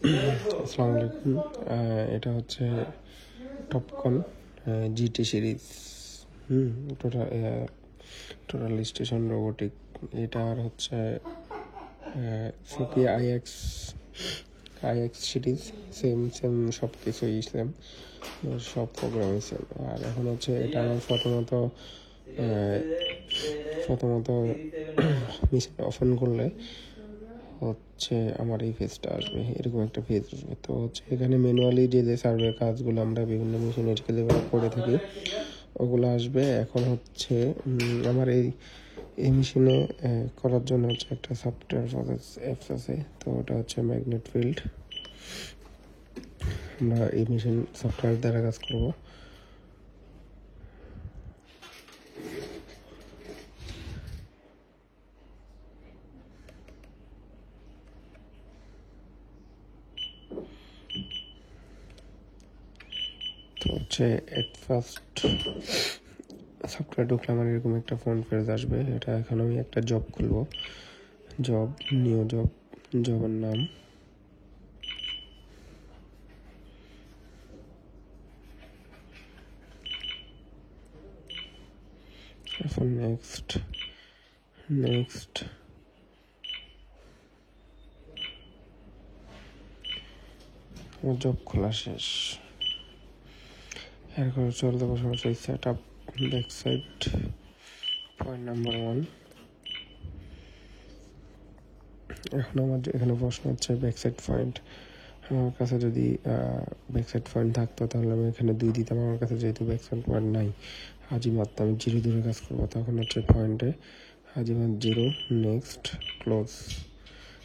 আসসালামু আলাইকুম। এটা হচ্ছে Topcon GT series. Total total station robotic. এটার হচ্ছে সিপি আইএক্স সিরিজ। সেম সব কিছুই সেম, সব প্রোগ্রামই সেম। আর এখন হচ্ছে এটা আমার প্রথমত মেশিন ওপেন করলে হচ্ছে আমার এই ফেজটা আসবে, এরকম একটা ফেজ আসবে। তো হচ্ছে এখানে ম্যানুয়ালি যে সার্ভে কাজগুলো আমরা বিভিন্ন মেশিনের যেভাবে করে থাকি ওগুলো আসবে। এখন হচ্ছে আমার এই মেশিনে করার জন্য হচ্ছে একটা সফটওয়্যার প্রসেস অ্যাপস আছে। তো ওটা হচ্ছে ম্যাগনেট ফিল্ড। আমরা এই মেশিন সফটওয়্যার দ্বারা কাজ করব। তো হচ্ছে এট ফার্স্ট সফটওয়্যার ঢুকলে আমার এরকম একটা ফ্রন্ট পেজ আসবে। এটা এখন আমি একটা জব খুলবো, নিউ জবের নাম। এখন নেক্সট আমার জব খোলা শেষ। এরপর চলতে বসে set up back side point number 1। এখন আমার এখানে প্রশ্ন হচ্ছে ব্যাক সাইড পয়েন্ট। আমার কাছে যদি ব্যাক সাইড পয়েন্ট থাকতো তাহলে আমি এখানে 2 দিতাম। আমার কাছে যেহেতু ব্যাক সাইড পয়েন্ট নাই, হাজিমাত আমি 0 ধরে কাজ করবো। তখন হচ্ছে পয়েন্টে হাজিমাত 0, নেক্সট ক্লোজ।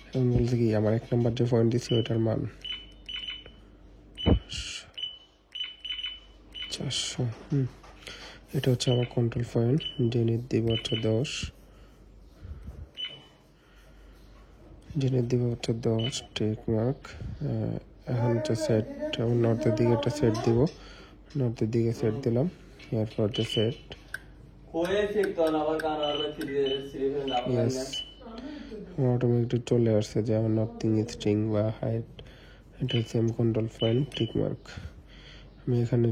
এখন বলতে কি আমার 1 নম্বর যে পয়েন্ট দিচ্ছি ওইটার মান 400। এটা হচ্ছে আমার কন্ট্রোল পয়েন্ট। জেনিথ দিব হচ্ছে 10, টেক মার্ক। এখন হচ্ছে সেট, নর্থের দিকে একটা সেট দিব, নর্থের দিকে সেট দিলাম। এরপর হচ্ছে সেট অটোমেটিক চলে আসছে যে আমার নর্থিং স্ট্রিং বা হাইট, এটা same control point tick mark. আমি এখানে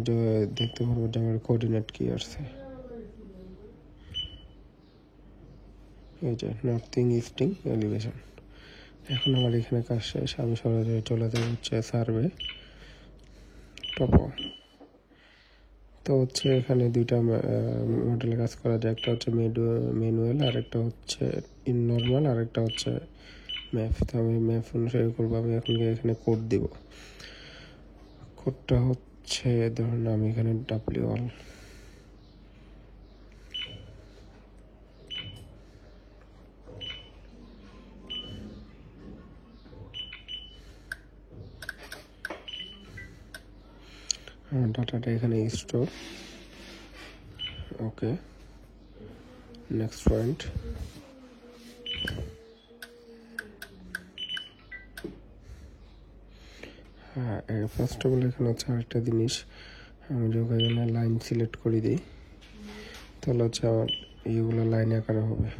দেখতে পারবো যে আমার কোঅর্ডিনেট কি আসছে, এই যে নর্থিং স্ট্রিং এলিভেশন। এখন আমার এখানে কাজ শেষ। আমি সরাসরি চলে যাবো হচ্ছে সার্ভে টপো। তো হচ্ছে এখানে 2টা মডেলে কাজ করা যায়। একটা হচ্ছে ম্যানুয়াল, আর একটা হচ্ছে নর্মাল, আর একটা হচ্ছে ম্যাপ। তো আমি ম্যাপ অনুসারে করবো। আমি এখন এখানে কোড দিব। কোডটা হচ্ছে ধরুন আমি এখানে WL ডাটাটা এখানে স্টোর। ওকে, নেক্সট পয়েন্ট। হ্যাঁ, ফার্স্ট অফ অল এখানে হচ্ছে আরেকটা জিনিস, আমি যখন এখানে লাইন সিলেক্ট করে দিই তাহলে হচ্ছে আমার এইগুলো লাইন আকারে হবে।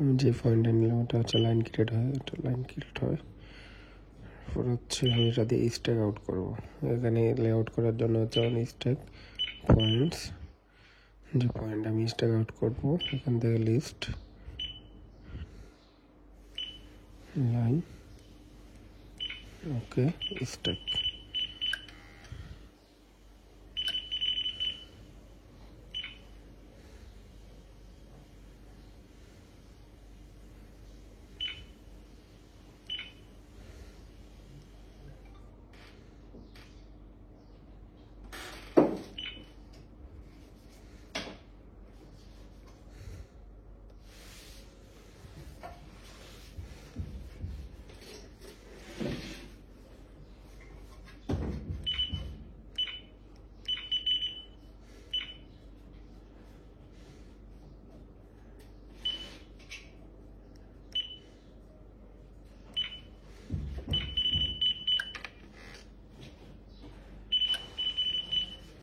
আমি যে পয়েন্টটা নিলাম ওটা হচ্ছে লাইন ক্রিয়েট হয়। এরপর হচ্ছে আমি এটা দিয়ে স্ট্যাক আউট করবো। এখানে লেআউট করার জন্য হচ্ছে স্ট্যাক পয়েন্টস, যে পয়েন্ট আমি স্ট্যাক আউট করবো এখান থেকে লিস্ট লাইন, ওকে, স্টেপ।